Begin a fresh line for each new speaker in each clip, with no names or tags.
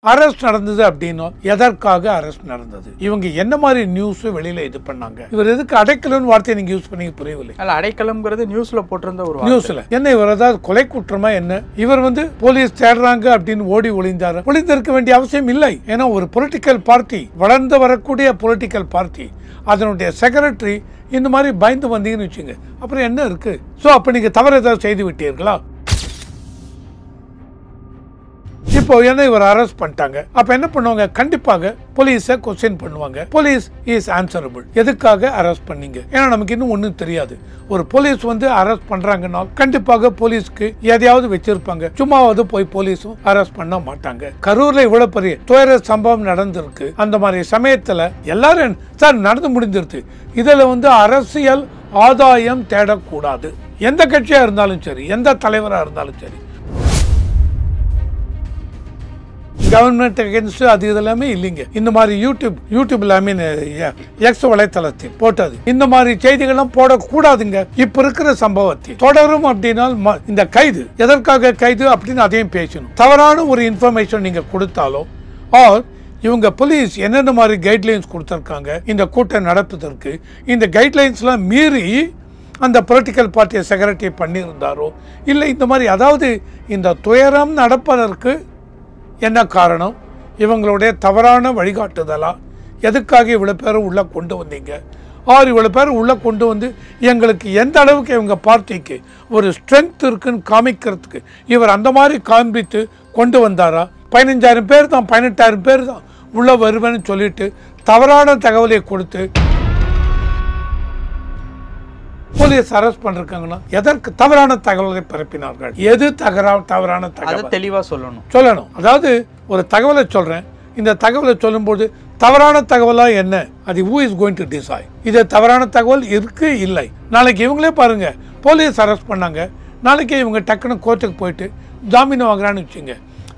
Arrest நடந்தது அப்படின்னா எதற்காக அரெஸ்ட் நடந்தது, இவங்க என்ன மாதிரி நியூஸ் வெளியில இது பண்ணாங்க, இவர் எதுக்கு அடைக்கலம்னு வார்த்தையை நீங்க யூஸ் பண்ணி புரியவில்லை.
அல்ல, அடைக்கலம்ங்கிறது நியூஸ்ல போட்டிருந்த ஒரு
நியூஸ்ல என்ன, இவர் ஏதாவது கொலை குற்றமா என்ன, இவர் போலீஸ் தேடுறாங்க அப்படின்னு ஓடி ஒளிந்திருக்க வேண்டிய அவசியம் இல்லை. ஏன்னா ஒரு பொலிட்டிக்கல் பார்ட்டி, வளர்ந்து வரக்கூடிய பொலிட்டிக்கல் பார்ட்டி, அதனுடைய செக்ரட்டரி இந்த மாதிரி பயந்து வந்தீங்கன்னு வச்சுங்க, அப்புறம் என்ன இருக்கு? சோ அப்ப நீங்க தவறு ஏதாவது செய்து விட்டீர்களா? இப்போ என்ன இவர் அரெஸ்ட் பண்ணிட்டாங்க, அப்ப என்ன பண்ணுவாங்க? கண்டிப்பாக போலீஸை கொஸ்டின் பண்ணுவாங்க. Police is answerable. எதுக்காக அரெஸ்ட் பண்ணீங்க? ஏன்னா நமக்கு இன்னும் ஒன்றும் தெரியாது. ஒரு போலீஸ் அரெஸ்ட் பண்றாங்கன்னா கண்டிப்பாக போலீஸ்க்கு எதையாவது வச்சிருப்பாங்க. சும்மாவது போய் போலீஸும் அரெஸ்ட் பண்ண மாட்டாங்க. கரூர்ல இவ்வளவு பெரிய துயர சம்பவம் நடந்திருக்கு. அந்த மாதிரி சமயத்துல எல்லாரும் சார் நடந்து முடிஞ்சிருச்சு, இதுல அரசியல் ஆதாயம் தேடக்கூடாது. எந்த கட்சியா இருந்தாலும் சரி, எந்த தலைவரா இருந்தாலும் சரி, கவர்மெண்ட் அகேன்ஸ்ட் அது இதெல்லாமே இல்லைங்க. இந்த மாதிரி யூடியூப்ல எக்ஸ் வலைத்தளத்தில் போட்டது, இந்த மாதிரி செய்திகள்லாம் போடக்கூடாதுங்க. இப்ப இருக்கிற சம்பவத்தை தொடரும் அப்படின்னா இந்த கைது எதற்காக கைது அப்படின்னு அதையும் பேசணும். தவறான ஒரு இன்ஃபர்மேஷன் நீங்க கொடுத்தாலோ ஆர் இவங்க போலீஸ் என்னென்ன மாதிரி கைட்லைன்ஸ் கொடுத்திருக்காங்க இந்த கூட்டம் நடப்பதற்கு, இந்த கைட்லைன்ஸ்லாம் மீறி அந்த பொலிட்டிக்கல் பார்ட்டியை செக்ரட்டரி பண்ணியிருந்தாரோ இல்லை, இந்த மாதிரி அதாவது இந்த துயரம் நடப்பதற்கு என்ன காரணம்? இவங்களுடைய தவறான வழிகாட்டுதலா? எதுக்காக இவ்வளவு பேரும் உள்ள கொண்டு வந்தீங்க? இவ்வளவு பேர் உள்ள கொண்டு வந்து எங்களுக்கு எந்த அளவுக்கு இவங்க பார்ட்டிக்கு ஒரு ஸ்ட்ரென்த் இருக்குன்னு காமிக்கிறதுக்கு இவர் அந்த மாதிரி காண்பித்து கொண்டு வந்தாரா? 15,000 பேர் தான், 18,000 பேர் தான் உள்ள வருவேன்னு சொல்லிட்டு தவறான தகவலை கொடுத்து போலீஸ் அரெஸ்ட் பண்ணிருக்காங்கன்னா எதற்கு தவறான தகவலை பரப்பினார்கள்? எது தவறான தகவல்
தெளிவா சொல்லணும்.
அதாவது ஒரு தகவலை சொல்றேன், இந்த தகவலை சொல்லும்போது தவறான தகவலா என்ன, அது who is going to decide? இது தவறான தகவல் இருக்கு இல்லை. நாளைக்கு இவங்களே பாருங்க, போலீஸ் அரெஸ்ட் பண்ணாங்க, நாளைக்கு இவங்க டக்குன்னு கோர்ட்டுக்கு போயிட்டு ஜாமீன் வாங்குறான்னு வச்சுங்க,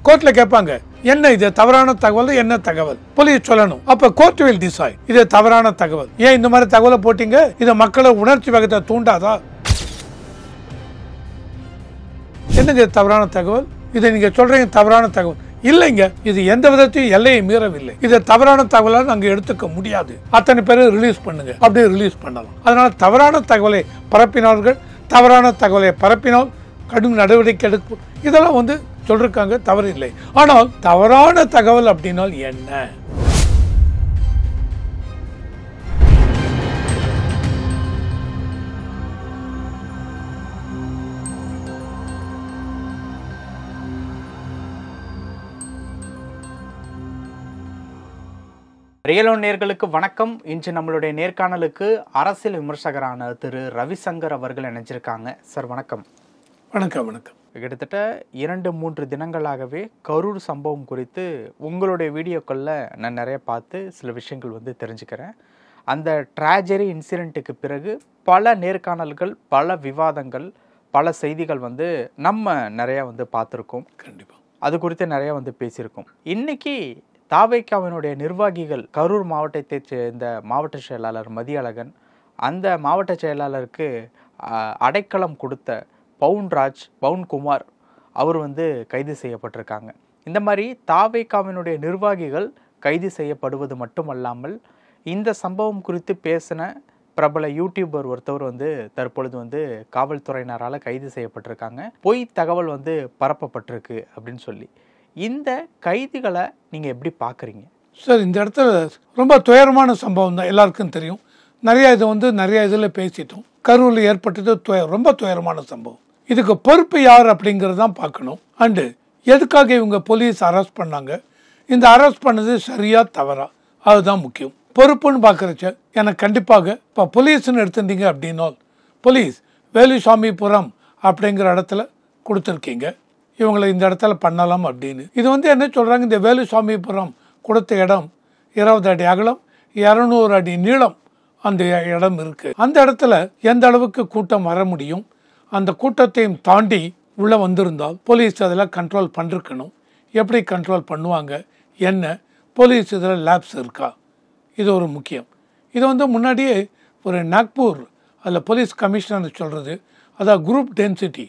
கோர்ட்ல கேட்பாங்க என்ன இது தவறான தகவல், என்ன தகவல், போலீஸ் சொல்லணும். அப்ப கோர்ட் வில் டிசைட் இது தவறான தகவல். ஏன் இந்த மாதிரி தகவலை போட்டீங்க? இது மக்களை உணர்ச்சி வேகத்தை தூண்டாதா? என்னங்க தவறான தகவல்? இதை நீங்க சொல்றீங்க தவறான தகவல் இல்லைங்க, இது எந்த விதத்தையும் எல்லையை மீறவில்லை. இது தவறான தகவலா நாங்க எடுத்துக்க முடியாது. அத்தனை பேரை ரிலீஸ் பண்ணுங்க, அப்படியே ரிலீஸ் பண்ணலாம். அதனால தவறான தகவலை பரப்பினார்கள், தவறான தகவலை பரப்பினால் கடும் நடவடிக்கை எடுக்கும். இதெல்லாம் சொல்றாங்க, தவறு இல்லை. ஆனால் தவறான தகவல் அப்படின்னால் என்ன?
ரியல் ஒன் நேயர்களுக்கு வணக்கம். இன்று நம்மளுடைய நேர்காணலுக்கு அரசியல் விமர்சகரான திரு ரவிசங்கர் அவர்கள் இணைஞ்சிருக்காங்க. சார் வணக்கம்.
வணக்கம். வணக்கம்.
கிட்டத்தட்ட 2-3 தினங்களாகவே கரூர் சம்பவம் குறித்து உங்களுடைய வீடியோக்களில் நான் நிறைய பார்த்து சில விஷயங்கள் தெரிஞ்சுக்கிறேன். அந்த ட்ராஜடி இன்சிடெண்ட்டுக்கு பிறகு பல நேர்காணல்கள், பல விவாதங்கள், பல செய்திகள் நம்ம நிறையா பார்த்துருக்கோம்.
கண்டிப்பாக
அது குறித்து நிறையா பேசியிருக்கோம். இன்னைக்கு தாவேக்காவினுடைய நிர்வாகிகள், கரூர் மாவட்டத்தை சேர்ந்த மாவட்ட செயலாளர் மதியழகன், அந்த மாவட்ட செயலாளருக்கு அடைக்கலம் கொடுத்த பவுன்குமார் அவர் கைது செய்யப்பட்டிருக்காங்க. இந்த மாதிரி தாவேக்காவினுடைய நிர்வாகிகள் கைது செய்யப்படுவது மட்டுமல்லாமல் இந்த சம்பவம் குறித்து பேசின பிரபல யூடியூபர் ஒருத்தவர் தற்பொழுது காவல்துறையினரால் கைது செய்யப்பட்டிருக்காங்க. பொய் தகவல் பரப்பப்பட்டிருக்கு அப்படின்னு சொல்லி. இந்த கைதுகளை நீங்க எப்படி பாக்குறீங்க
சார்? இந்த இடத்துல ரொம்ப துயரமான சம்பவம் தான், எல்லாருக்கும் தெரியும். நிறைய இதுல பேசிட்டோம். கரூரில் ஏற்பட்டது ரொம்ப துயரமான சம்பவம். இதுக்கு பொறுப்பு யார் அப்படிங்கிறது தான் பார்க்கணும். அண்டு எதுக்காக இவங்க போலீஸ் அரெஸ்ட் பண்ணாங்க, இந்த அரெஸ்ட் பண்ணது சரியா தவறா, அதுதான் முக்கியம். பொறுப்புன்னு பார்க்குறச்ச எனக்கு கண்டிப்பாக இப்போ போலீஸ்ன்னு எடுத்துட்டீங்க அப்படின்னா, போலீஸ் வேலுசாமிபுரம் அப்படிங்கிற இடத்துல கொடுத்துருக்கீங்க, இவங்களை இந்த இடத்துல பண்ணலாம் அப்படின்னு. இது என்ன சொல்கிறாங்க, இந்த வேலுசாமிபுரம் கொடுத்த இடம் 20 அடி அகலம், 200 அடி நீளம் அந்த இடம் இருக்குது. அந்த இடத்துல எந்த அளவுக்கு கூட்டம் வர முடியும், அந்த கூட்டத்தையும் தாண்டி உள்ளே வந்திருந்தால் போலீஸ் அதில் கண்ட்ரோல் பண்ணிருக்கணும். எப்படி கண்ட்ரோல் பண்ணுவாங்க, என்ன போலீஸ் இதில் லேப்ஸ் இருக்கா, இது ஒரு முக்கியம். இது முன்னாடியே ஒரு நாக்பூர் அதில் போலீஸ் கமிஷனர் சொல்கிறது, அதாவது குரூப் டென்சிட்டி,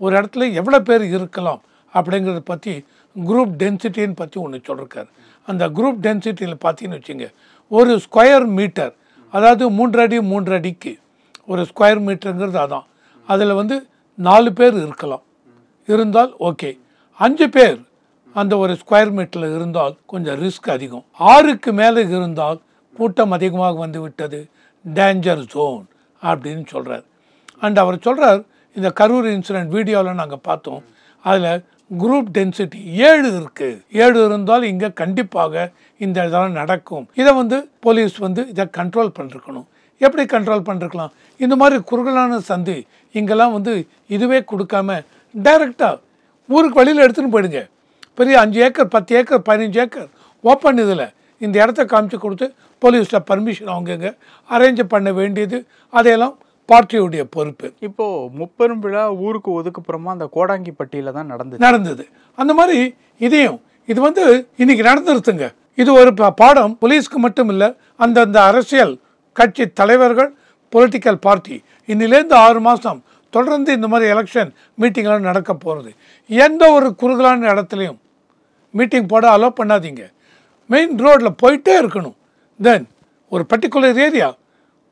ஒரு இடத்துல எவ்வளோ பேர் இருக்கலாம் அப்படிங்கிறத பற்றி குரூப் டென்சிட்டின்னு பற்றி ஒன்று சொல்லியிருக்காரு. அந்த குரூப் டென்சிட்டியில் பார்த்தீங்கன்னு வச்சுங்க, ஒரு ஸ்கொயர் மீட்டர், அதாவது 3 அடி 3 அடிக்கு ஒரு ஸ்கொயர் மீட்டருங்கிறது அதான். அதில் 4 பேர் இருக்கலாம், இருந்தால் ஓகே. 5 பேர் அந்த ஒரு ஸ்கொயர் மீட்டரில் இருந்தால் கொஞ்சம் ரிஸ்க் அதிகம். 6க்கு மேலே இருந்தால் கூட்டம் அதிகமாக வந்து விட்டது, டேஞ்சர் ஜோன் அப்படின்னு சொல்கிறார். அண்ட் அவர் சொல்கிறார், இந்த கரூர் இன்சிடென்ட் வீடியோவில் நாங்கள் பார்த்தோம், அதில் குரூப் டென்சிட்டி 7 இருக்குது. 7 இருந்தால் இங்கே கண்டிப்பாக இந்த இதெல்லாம் நடக்கும். இதை போலீஸ் இதை கண்ட்ரோல் பண்ணிருக்கணும். எப்படி கண்ட்ரோல் பண்ணிருக்கலாம்? இந்த மாதிரி குறுகலான சந்து இங்கெல்லாம் இதுவே கொடுக்காம டைரெக்டாக ஊருக்கு வழியில் எடுத்துன்னு போயிடுங்க. பெரிய 5 ஏக்கர் 10 ஏக்கர் 15 ஏக்கர் ஓப்பன் இதில் இந்த இடத்த காமிச்சு கொடுத்து போலீஸில் பர்மிஷன் அவங்கங்க அரேஞ்ச் பண்ண வேண்டியது, அதையெல்லாம் பார்ட்டியுடைய பொறுப்பு.
இப்போ முப்பெரும் விழா ஊருக்கு ஒதுக்குப்புறமா அந்த கோடாங்கிப்பட்டியில தான் நடந்தது.
அந்த மாதிரி இதையும் இது இன்னைக்கு நடந்துருத்துங்க. இது ஒரு பாடம் போலீஸ்க்கு மட்டும் இல்லை, அந்தந்த அரசியல் கட்சி தலைவர்கள், பொலிட்டிக்கல் பார்ட்டி இன்னிலேருந்து 6 மாதம் தொடர்ந்து இந்த மாதிரி எலெக்ஷன் மீட்டிங்லாம் நடக்க போகிறது. எந்த ஒரு குறுகலான இடத்துலையும் மீட்டிங் போட அலோவ் பண்ணாதீங்க. மெயின் ரோட்டில் போயிட்டே இருக்கணும். தென் ஒரு பர்டிகுலர் ஏரியா,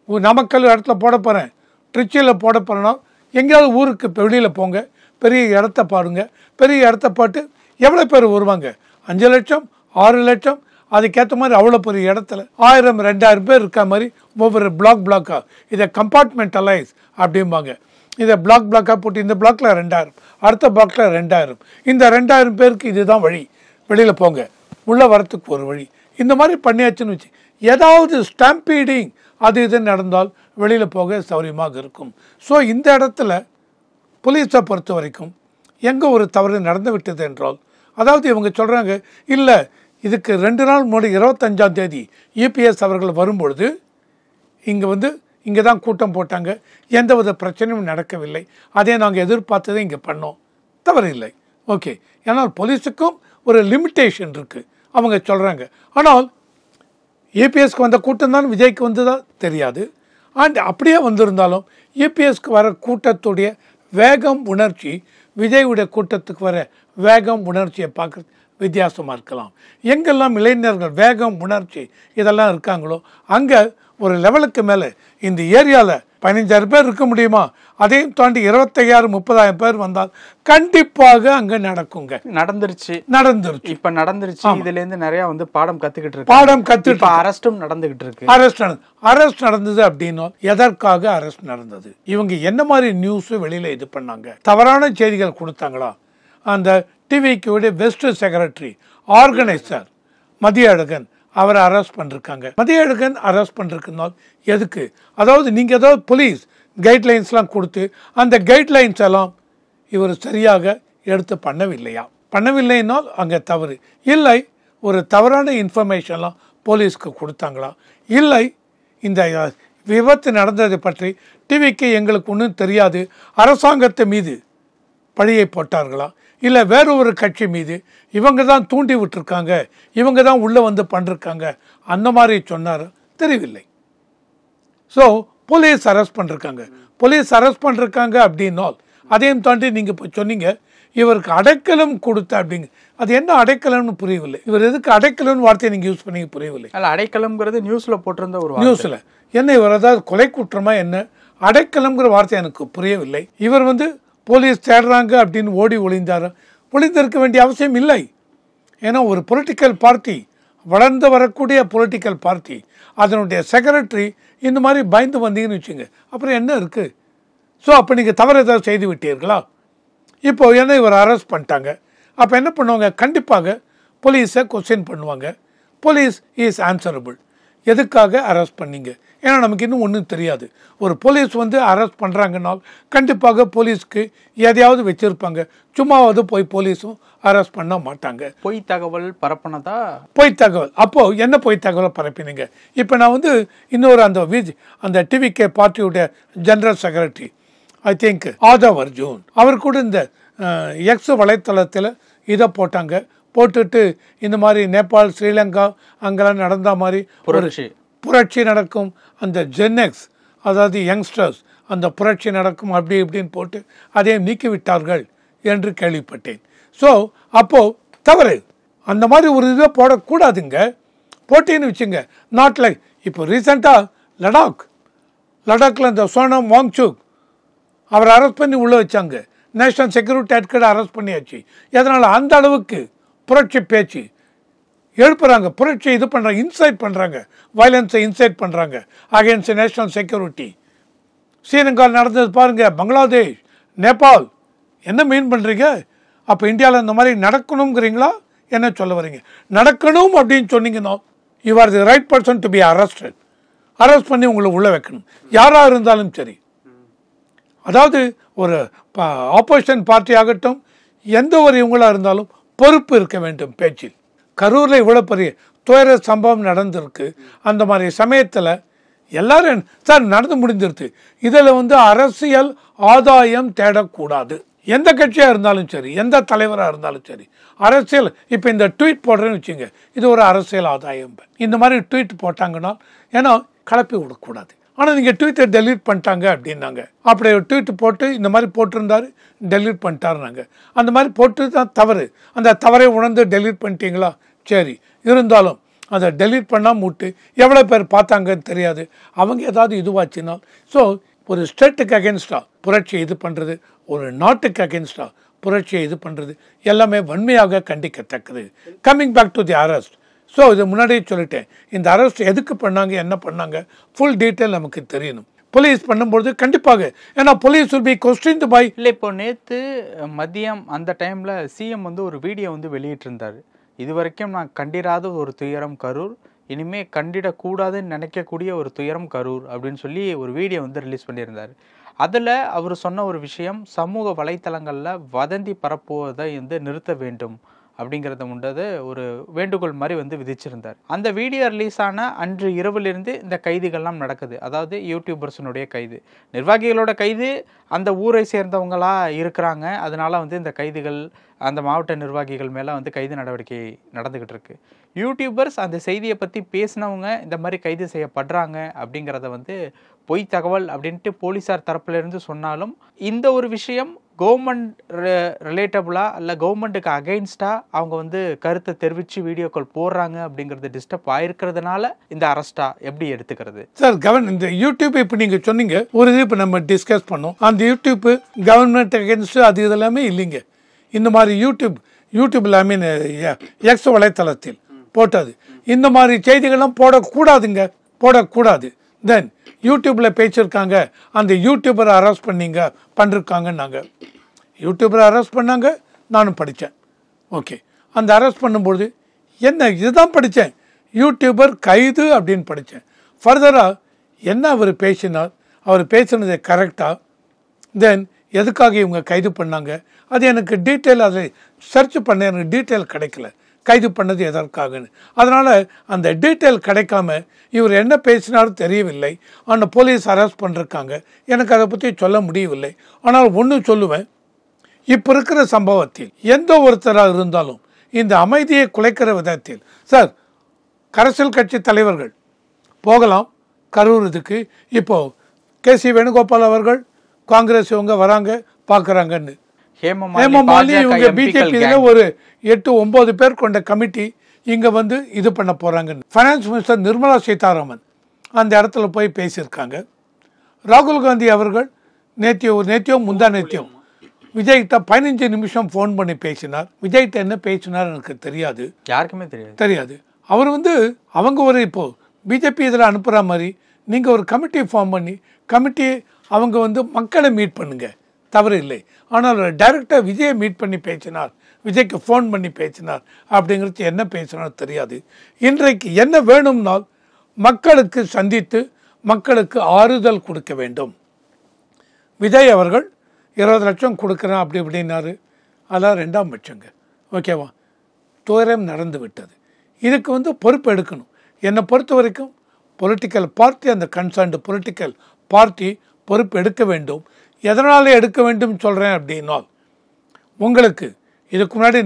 நாமக்கல் இடத்துல போட போகிறேன், திருச்சியில் போட போகிறேன்னா எங்கேயாவது ஊருக்கு வெளியில் போங்க, பெரிய இடத்த பாருங்க. பெரிய இடத்த பாட்டு எவ்வளோ பேர் வருவாங்க? 5 லட்சம் 6 லட்சம், அதுக்கேற்ற மாதிரி அவ்வளோ பெரிய இடத்துல 1000 2000 பேர் இருக்க மாதிரி ஒவ்வொரு பிளாக்காக இதை கம்பார்ட்மெண்டலைஸ் அப்படிம்பாங்க. இதை பிளாக்காக போட்டு இந்த பிளாக்ல 2000, அடுத்த பிளாக்ல 2000, இந்த 2000 பேருக்கு இதுதான் வழி, வெளியில் போங்க, உள்ளே வரத்துக்கு ஒரு வழி. இந்த மாதிரி பண்ணியாச்சுன்னு வச்சு ஏதாவது ஸ்டாம்பீடிங் அது இது நடந்தால் வெளியில் போக சௌரியமாக இருக்கும். ஸோ இந்த இடத்துல போலீஸை பொறுத்த வரைக்கும் எங்கே ஒரு தவறு நடந்து விட்டது என்றால், அதாவது இவங்க சொல்கிறாங்க, இல்லை இதுக்கு 2 நாள் முன்னாடி 25ஆம் தேதி இபிஎஸ் அவர்கள் வரும்பொழுது இங்கே தான் கூட்டம் போட்டாங்க, எந்தவித பிரச்சனையும் நடக்கவில்லை, அதே நாங்கள் எதிர்பார்த்ததை இங்கே பண்ணோம், தவறு இல்லை, ஓகே. ஏன்னால் போலீஸுக்கும் ஒரு லிமிட்டேஷன் இருக்குது அவங்க சொல்கிறாங்க. ஆனால் இபிஎஸ்க்கு வந்த கூட்டம் தான் விஜய்க்கு வந்ததா தெரியாது. அண்ட் அப்படியே வந்திருந்தாலும் இபிஎஸ்க்கு வர கூட்டத்துடைய வேகம் உணர்ச்சி விஜயுடைய கூட்டத்துக்கு வர வேகம் உணர்ச்சியை பார்க்குறது வித்தியாசமாக இருக்கலாம். எங்கெல்லாம் இளைஞர்கள் வேகம் உணர்ச்சி இதெல்லாம் இருக்காங்களோ அங்கே ஒரு லெவலுக்கு மேலே இந்த ஏரியாவில் 15,000 பேர் இருக்க முடியுமா? அதையும் தாண்டி 25,000-30,000 பேர் வந்தால் கண்டிப்பாக அங்கே நடக்குங்க. நடந்துருச்சு.
இப்போ நடந்துருச்சு. இதுலேருந்து நிறையா பாடம் கற்றுக்கிட்டு அரெஸ்ட்டும் நடந்துகிட்டு இருக்கு.
அரெஸ்ட் நடந்தது அப்படின்னா எதற்காக அரெஸ்ட் நடந்தது? இவங்க என்ன மாதிரி நியூஸ் வெளியில் இது பண்ணாங்க? தவறான செய்திகள் கொடுத்தாங்களா? அந்த டிவிக்கு வெஸ்ட் செக்ரட்டரி ஆர்கனைசர் மதியழகன் அவரை அரெஸ்ட் பண்ணிருக்காங்க. மதியழகன் அரெஸ்ட் பண்ணிருக்கனால் எதுக்கு? அதாவது நீங்கள் ஏதாவது போலீஸ் கைட்லைன்ஸ்லாம் கொடுத்து அந்த கைட்லைன்ஸ் எல்லாம் இவர் சரியாக எடுத்து பண்ணவில்லைன்னால் அங்கே தவறு இல்லை. ஒரு தவறான இன்ஃபர்மேஷன்லாம் போலீஸ்க்கு கொடுத்தாங்களா? இல்லை இந்த விபத்து நடந்ததை பற்றி டிவிக்கு எங்களுக்கு ஒன்றும் தெரியாது, அரசாங்கத்தை மீது பழியை போட்டார்களா? இல்லை வேற ஒரு கட்சி மீது இவங்க தான் தூண்டி விட்டுருக்காங்க, இவங்க தான் உள்ளே பண்ணிருக்காங்க, அந்த மாதிரி சொன்னார், தெரியவில்லை. ஸோ போலீஸ் அரெஸ்ட் பண்ணிருக்காங்க அப்படின்னால் அதையும் தாண்டி நீங்கள் இப்போ சொன்னீங்க இவருக்கு அடைக்கலம் கொடுத்த அப்படிங்க. அது என்ன அடைக்கலம்னு புரியவில்லை. இவர் எதுக்கு அடைக்கலம்னு வார்த்தையை நீங்கள் யூஸ் பண்ணி புரியவில்லை.
அல்ல, அடைக்கலம்ங்கிறது நியூஸில் போட்டிருந்த ஒரு
நியூஸில் என்ன இவர் ஏதாவது கொலை குற்றமா என்ன? அடைக்கலம்ங்கிற வார்த்தை எனக்கு புரியவில்லை. இவர் போலீஸ் தேடுறாங்க அப்படின்னு ஒளிந்திருக்க வேண்டிய அவசியம் இல்லை. ஏன்னா ஒரு பொலிட்டிக்கல் பார்ட்டி, வளர்ந்து வரக்கூடிய பொலிட்டிக்கல் பார்ட்டி, அதனுடைய செக்ரட்டரி இந்த மாதிரி பயந்து வந்தீங்கன்னு வச்சுங்க, அப்புறம் என்ன இருக்குது? ஸோ அப்போ நீங்கள் தவறு ஏதாவது செய்து விட்டீர்களா? இப்போ என்ன இவர் அரெஸ்ட் பண்ணிட்டாங்க, அப்போ என்ன பண்ணுவாங்க? கண்டிப்பாக போலீஸை கொஸ்டின் பண்ணுவாங்க. Police is answerable. எதுக்காக அரெஸ்ட் பண்ணீங்க? ஏன்னா நமக்கு இன்னும் ஒன்றும் தெரியாது. ஒரு போலீஸ் அரெஸ்ட் பண்ணுறாங்கன்னால் கண்டிப்பாக போலீஸ்க்கு எதையாவது வச்சுருப்பாங்க. சும்மாவது போய் போலீஸும் அரெஸ்ட் பண்ண மாட்டாங்க.
பொய் தகவல் பரப்பினதா?
பொய் தகவல். அப்போது என்ன பொய் தகவலை பரப்பினீங்க? இப்போ நான் இன்னொரு அந்த டிவிகே பார்ட்டியுடைய general secretary I think Aadhav Arjun அவர் கூட இந்த எக்ஸ் வலைத்தளத்தில் இதை போட்டுட்டு இந்த மாதிரி நேபாள் ஸ்ரீலங்கா அங்கெல்லாம் நடந்த மாதிரி புரட்சி நடக்கும், அந்த ஜென்எக்ஸ் அதாவது யங்ஸ்டர்ஸ் அந்த புரட்சி நடக்கும் அப்படி இப்படின்னு போட்டு அதையும் நீக்கிவிட்டார்கள் என்று கேள்விப்பட்டேன். ஸோ அப்போது தவறு. அந்த மாதிரி ஒரு இதை போடக்கூடாதுங்க. போட்டின்னு வச்சுங்க. நாட் லைக் இப்போ ரீசெண்டாக லடாக்கில் இந்த சோனம் வாங்சுக் அவரை அரெஸ்ட் பண்ணி உள்ளே வச்சாங்க. நேஷனல் செக்யூரிட்டி ஹெட்குவார்ட்டர் அரெஸ்ட் பண்ணியாச்சு. எதனால் அந்த அளவுக்கு புரட்சி பேச்சு எழுப்புறாங்க, புரட்சி இது பண்ணுறாங்க, இன்சைட் பண்ணுறாங்க, வயலன்ஸை இன்சைட் பண்ணுறாங்க அகேன்ஸ்ட் நேஷனல் செக்யூரிட்டி. ஸ்ரீலங்காவில் நடந்தது பாருங்கள், பங்களாதேஷ், நேபாள். என்ன மீன் பண்ணுறீங்க? அப்போ இந்தியாவில் இந்த மாதிரி நடக்கணுங்கிறீங்களா? என்ன சொல்ல வரீங்க? நடக்கணும் அப்படின்னு சொன்னீங்கன்னா you are the right person to be arrested. Arrest பண்ணி உங்களை உள்ளே வைக்கணும், யாராக இருந்தாலும் சரி. அதாவது ஒரு ஆப்போசிஷன் பார்ட்டி ஆகட்டும், எந்த ஒரு இவங்களாக இருந்தாலும் பொறுப்பு இருக்க வேண்டும் பேச்சில். கரூரில் இவ்வளோ பெரிய துயர சம்பவம் நடந்திருக்கு. அந்த மாதிரி சமயத்தில் எல்லாரும் சார் நடந்து முடிஞ்சிருது. இதில் அரசியல் ஆதாயம் தேடக்கூடாது. எந்த கட்சியாக இருந்தாலும் சரி, எந்த தலைவராக இருந்தாலும் சரி, அரசியல் இப்போ இந்த ட்வீட் போடுறேன்னு வச்சுங்க, இது ஒரு அரசியல் ஆதாயம். இந்த மாதிரி ட்வீட் போட்டாங்கன்னா ஏன்னா கலப்பி விடக்கூடாது. ஆனால் நீங்கள் ட்வீட்டை டெலீட் பண்ணிட்டாங்க அப்படின்னாங்க. அப்படி ட்வீட் போட்டு இந்த மாதிரி போட்டிருந்தாரு, டெலீட் பண்ணிட்டாருனாங்க. அந்த மாதிரி போட்டு தான் தவறு. அந்த தவறை உணர்ந்து டெலீட் பண்ணிட்டீங்களா? சரி, இருந்தாலும் அதை டெலீட் பண்ணாமல் விட்டு எவ்வளோ பேர் பார்த்தாங்கன்னு தெரியாது. அவங்க ஏதாவது இதுவாச்சுன்னா ஸோ ஒரு ஸ்டேட்டுக்கு அகேன்ஸ்டாக புரட்சியை இது பண்ணுறது, ஒரு நாட்டுக்கு அகேன்ஸ்டாக புரட்சியை இது பண்ணுறது எல்லாமே வன்மையாக கண்டிக்கத்தக்கது. Coming back to the arrest. So இது முன்னாடியே சொல்லிட்டேன், இந்த அரெஸ்ட் எதுக்கு பண்ணாங்க, என்ன பண்ணாங்க, ஃபுல் டீட்டெயில் நமக்கு தெரியணும். போலீஸ் பண்ணும்போது கண்டிப்பாக, ஏன்னா போலீஸ் வில் பி கொஸ்டின்டு பை.
இல்லை, இப்போ நேற்று மதியம் அந்த டைமில் சிஎம் ஒரு வீடியோ வெளியிட்டிருந்தார். இது வரைக்கும் நான் கண்டிராத ஒரு துயரம் கரூர், இனிமேல் கண்டிடக்கூடாதுன்னு நினைக்கக்கூடிய ஒரு துயரம் கரூர் அப்படின்னு சொல்லி ஒரு வீடியோ ரிலீஸ் பண்ணியிருந்தார். அதில் அவர் சொன்ன ஒரு விஷயம், சமூக வலைத்தளங்களில் வதந்தி பரப்புவதை நிறுத்த வேண்டும் அப்படிங்கிறத முண்டது ஒரு வேண்டுகோள் மாதிரி விதிச்சிருந்தார். அந்த வீடியோ ரிலீஸ் ஆன அன்று இரவிலிருந்து இந்த கைதுகள்லாம் நடக்குது. அதாவது யூடியூபர்ஸினுடைய கைது, நிர்வாகிகளோட கைது, அந்த ஊரை சேர்ந்தவங்களா இருக்கிறாங்க. அதனால இந்த கைதுகள் அந்த மாவட்ட நிர்வாகிகள் மேலே கைது நடவடிக்கை நடந்துக்கிட்டு இருக்கு. யூடியூபர்ஸ் அந்த செய்தியை பற்றி பேசினவங்க இந்த மாதிரி கைது செய்யப்படுறாங்க அப்படிங்கிறத பொய் தகவல் அப்படின்ட்டு போலீஸார் தரப்புலேருந்து சொன்னாலும், இந்த ஒரு விஷயம் கவர்மெண்ட் ரிலேட்டபுளாக இல்லை கவர்மெண்ட்டுக்கு அகெயின்ஸ்டாக அவங்க கருத்தை தெரிவித்து வீடியோக்கள் போடுறாங்க அப்படிங்கிறது டிஸ்டர்ப் ஆயிருக்கிறதுனால இந்த அரெஸ்டா எப்படி எடுத்துக்கிறது
சார்? இந்த யூடியூப் இப்போ நீங்கள் சொன்னீங்க, ஒரு இது இப்போ நம்ம டிஸ்கஸ் பண்ணோம். அந்த யூடியூப்பு கவர்மெண்ட் அகெயின்ஸ்ட் அது இதெல்லாமே இல்லைங்க. இந்த மாதிரி யூடியூப்பில் ஐ மீன் எக்ஸ் வலைத்தளத்தில் போட்டது இந்த மாதிரி செய்திகள்லாம் போடக்கூடாது. தென் யூடியூப்பில் பேசியிருக்காங்க, அந்த யூடியூபரை அரெஸ்ட் பண்ணிருக்காங்கன்னாங்க. யூடியூபரை அரெஸ்ட் பண்ணாங்க, நானும் படித்தேன். ஓகே, அந்த அரெஸ்ட் பண்ணும்போது என்ன இதுதான் படித்தேன், யூடியூபர் கைது அப்படின்னு படித்தேன். ஃபர்தராக என்ன அவர் பேசினார், அவர் பேசினது கரெக்டாக, தென் எதுக்காக இவங்க கைது பண்ணாங்க, அது எனக்கு டீட்டெயில் அதை சர்ச் பண்ண எனக்கு டீட்டெயில் கிடைக்கல, கைது பண்ணது எதற்காகன்னு. அதனால் அந்த டீட்டெயில் கிடைக்காம இவர் என்ன பேசினாலும் தெரியவில்லை. ஆனால் போலீஸ் அரெஸ்ட் பண்ணிருக்காங்க, எனக்கு அதை பற்றி சொல்ல முடியவில்லை. ஆனால் ஒன்று சொல்லுவேன், இப்போ இருக்கிற சம்பவத்தில் எந்த ஒருத்தராக இருந்தாலும் இந்த அமைதியை குலைக்கிற விதத்தில் சார் அரசியல் கட்சி தலைவர்கள் போகலாம் கரூர் இதுக்கு. இப்போது கேசி வேணுகோபால் அவர்கள் காங்கிரஸ் இவங்க வராங்க பார்க்குறாங்கன்னு, ஹேமமாலினி இவங்க பிஜேபியில் ஒரு 8-9 பேர் கொண்ட கமிட்டி இங்கே இது பண்ண போகிறாங்கன்னு ஃபைனான்ஸ் மினிஸ்டர் நிர்மலா சீதாராமன் அந்த இடத்துல போய் பேசியிருக்காங்க. ராகுல் காந்தி அவர்கள் நேத்தியோ முந்தா நேத்தியம் விஜய்கிட்ட 15 நிமிஷம் ஃபோன் பண்ணி பேசினார். விஜய்கிட்ட என்ன பேசினார் எனக்கு தெரியாது,
யாருக்குமே
தெரியாது. அவர் அவங்க ஒரு இப்போது பிஜேபி இதில் அனுப்புகிற மாதிரி நீங்கள் ஒரு கமிட்டி ஃபார்ம் பண்ணி கமிட்டி அவங்க மக்களை மீட் பண்ணுங்க, தவறு இல்லை. ஆனால் டைரக்டாக விஜயை மீட் பண்ணி பேசினார், விஜய்க்கு ஃபோன் பண்ணி பேசினார் அப்படிங்கிறது என்ன பேசினார் தெரியாது. இன்றைக்கு என்ன வேணும்னால் மக்களுக்கு சந்தித்து மக்களுக்கு ஆறுதல் கொடுக்க வேண்டும். விஜய் அவர்கள் 20 லட்சம் கொடுக்குறேன் அப்படி இப்படின்னாரு, அதான் 2ஆம் பட்சங்க. ஓகேவா, துயரம் நடந்து விட்டது. இதுக்கு பொறுப்பு எடுக்கணும். என்னை பொறுத்த வரைக்கும் பொலிட்டிக்கல் பார்ட்டி, அந்த கன்சர்ன்டு பொலிட்டிக்கல் பார்ட்டி பொறுப்பு எடுக்க வேண்டும். எதனால் எடுக்க வேண்டும் சொல்கிறேன் அப்படின்னா, உங்களுக்கு இதுக்கு முன்னாடி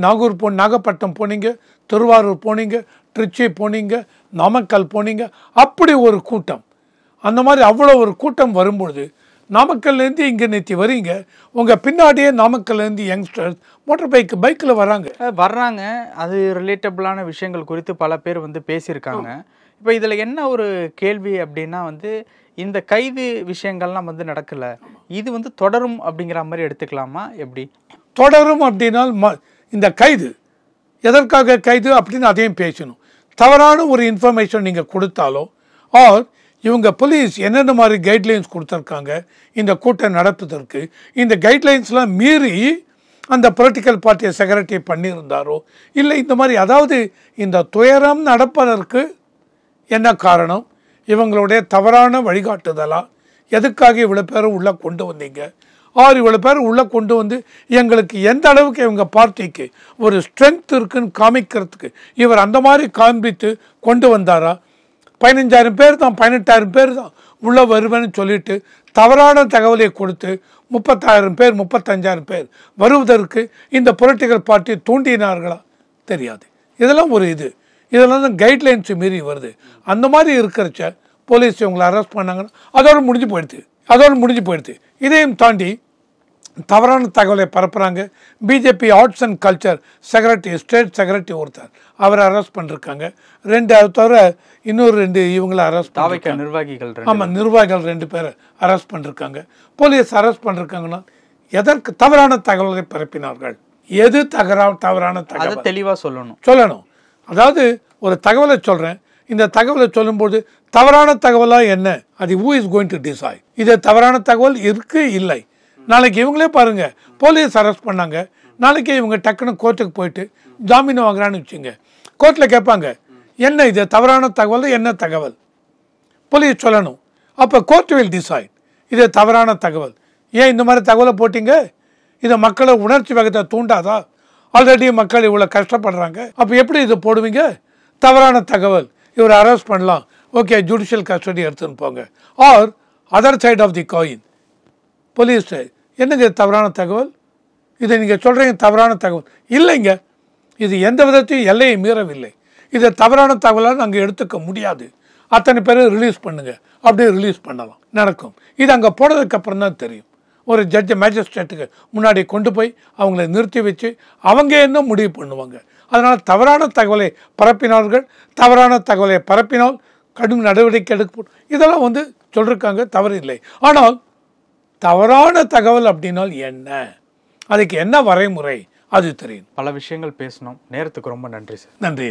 நாகப்பட்டினம் போனீங்க, திருவாரூர் போனீங்க, திருச்சி போனீங்க, நாமக்கல் போனீங்க, அப்படி ஒரு கூட்டம், அந்த மாதிரி அவ்வளோ ஒரு கூட்டம் வரும்பொழுது நாமக்கல்லேருந்து இங்கே நிறுத்தி வரீங்க, உங்கள் பின்னாடியே நாமக்கல்லேருந்து யங்ஸ்டர்ஸ் மோட்டர் பைக்கில்
வர்றாங்க. அது ரிலேட்டபிளான விஷயங்கள் குறித்து பல பேர் வந்து பேசியிருக்காங்க. இப்போ இதில் என்ன ஒரு கேள்வி அப்படின்னா வந்து இந்த கைது விஷயங்கள்லாம் வந்து நடக்கலை, இது வந்து தொடரும் அப்படிங்கிற மாதிரி எடுத்துக்கலாமா? எப்படி
தொடரும் அப்படின்னால் இந்த கைது எதற்காக கைது அப்படின்னு அதையும் பேசணும். தவறான ஒரு இன்ஃபர்மேஷன் நீங்கள் கொடுத்தாலோ ஆர் இவங்க போலீஸ் என்னென்ன மாதிரி கைட்லைன்ஸ் கொடுத்துருக்காங்க இந்த கூட்டம் நடப்பதற்கு, இந்த கைட்லைன்ஸ்லாம் மீறி அந்த பொலிட்டிக்கல் பார்ட்டியை செக்ரட்டரி பண்ணியிருந்தாரோ இல்லை இந்த மாதிரி, அதாவது இந்த துயரம் நடப்பதற்கு என்ன காரணம், இவங்களுடைய தவறான வழிகாட்டுதலா, எதுக்காக இவ்வளோ பேரை உள்ளே கொண்டு வந்தீங்க, ஆர் இவ்வளோ பேர் உள்ளே கொண்டு வந்து எங்களுக்கு எந்த அளவுக்கு இவங்க பார்ட்டிக்கு ஒரு ஸ்ட்ரென்த் இருக்குன்னு காமிக்கிறதுக்கு இவர் அந்த மாதிரி காண்பித்து கொண்டு வந்தாரா? 15,000 பேர் தான் 18,000 பேர் தான் உள்ளே வருவேன்னு சொல்லிட்டு தவறான தகவலை கொடுத்து 30,000 பேர் 35,000 பேர் வருவதற்கு இந்த பொலிட்டிக்கல் பார்ட்டி தூண்டினார்களா? தெரியாது. இதெல்லாம் ஒரு இதெல்லாம் தான் கைட்லைன்ஸ் மீறி வருது. அந்த மாதிரி இருக்கிறச்ச போலீஸ் இவங்களை அரெஸ்ட் பண்ணாங்கன்னா அதோடு முடிஞ்சு போயிடுது. இதையும் தாண்டி தவறான தகவலை பரப்புகிறாங்க. BJP arts and culture secretary, state secretary ஒருத்தர், அவரை அரெஸ்ட் பண்ணிருக்காங்க. 2 தவிர இன்னொரு 2 இவங்களை அரெஸ்ட் பண்ணிருக்காங்க.
நிர்வாகிகள்
ஆமாம், நிர்வாகிகள் 2 பேரை அரெஸ்ட் பண்ணிருக்காங்க. போலீஸ் அரெஸ்ட் பண்ணிருக்காங்கன்னா எதற்கு தவறான தகவலை பரப்பினார்கள், எது தவறான தகவல்
தெளிவாக சொல்லணும்.
அதாவது ஒரு தகவலை சொல்கிறேன், இந்த தகவலை சொல்லும்போது தவறான தகவலாக என்ன, அது who is going to decide? இது தவறான தகவல் இருக்கு இல்லை. நாளைக்கு இவங்களே பாருங்கள், போலீஸ் அரெஸ்ட் பண்ணாங்க, நாளைக்கு இவங்க டக்குன்னு கோர்ட்டுக்கு போயிட்டு ஜாமீன் வாங்குறான்னு வச்சுங்க, கோர்ட்டில் கேட்பாங்க என்ன இது தவறான தகவல், என்ன தகவல், போலீஸ் சொல்லணும். அப்போ கோர்ட் வில் டிசைட் இது தவறான தகவல். ஏன் இந்த மாதிரி தகவலை போட்டிங்க, இதை மக்களை உணர்ச்சி வேகத்தை தூண்டாதா? ஆல்ரெடி மக்கள் இவ்வளோ கஷ்டப்படுறாங்க, அப்போ எப்படி இதை போடுவீங்க? தவறான தகவல், இவரை அரெஸ்ட் பண்ணலாம், ஓகே ஜுடிஷியல் கஸ்டடி எடுத்துன்னு போங்க. Or other side of the coin, police என்னங்க தவறான தகவல், இதை நீங்கள் சொல்கிறீங்க தவறான தகவல் இல்லைங்க, இது எந்த விதத்தையும் எல்லையை மீறவில்லை, இதை தவறான தகவலாக நாங்கள் எடுத்துக்க முடியாது, அத்தனை பேரை ரிலீஸ் பண்ணுங்க, அப்படியே ரிலீஸ் பண்ணலாம், நடக்கும். இது அங்கே போனதுக்கப்புறம் தான் தெரியும். ஒரு ஜட்ஜை மேஜிஸ்ட்ரேட்டுக்கு முன்னாடி கொண்டு போய் அவங்கள நிறுத்தி வச்சு அவங்க என்ன முடிவு பண்ணுவாங்க. அதனால் தவறான தகவலை பரப்பினார்கள், தவறான தகவலை பரப்பினால் கடும் நடவடிக்கை எடுக்கப்படும், இதெல்லாம் வந்து சொல்லியிருக்காங்க, தவறு இல்லை. ஆனால் தவறான தகவல் அப்படின்னால் என்ன, அதுக்கு என்ன வரைமுறை, அது தெரியும்.
பல விஷயங்கள் பேசணும். நேரத்துக்கு ரொம்ப நன்றி சார்.
நன்றி.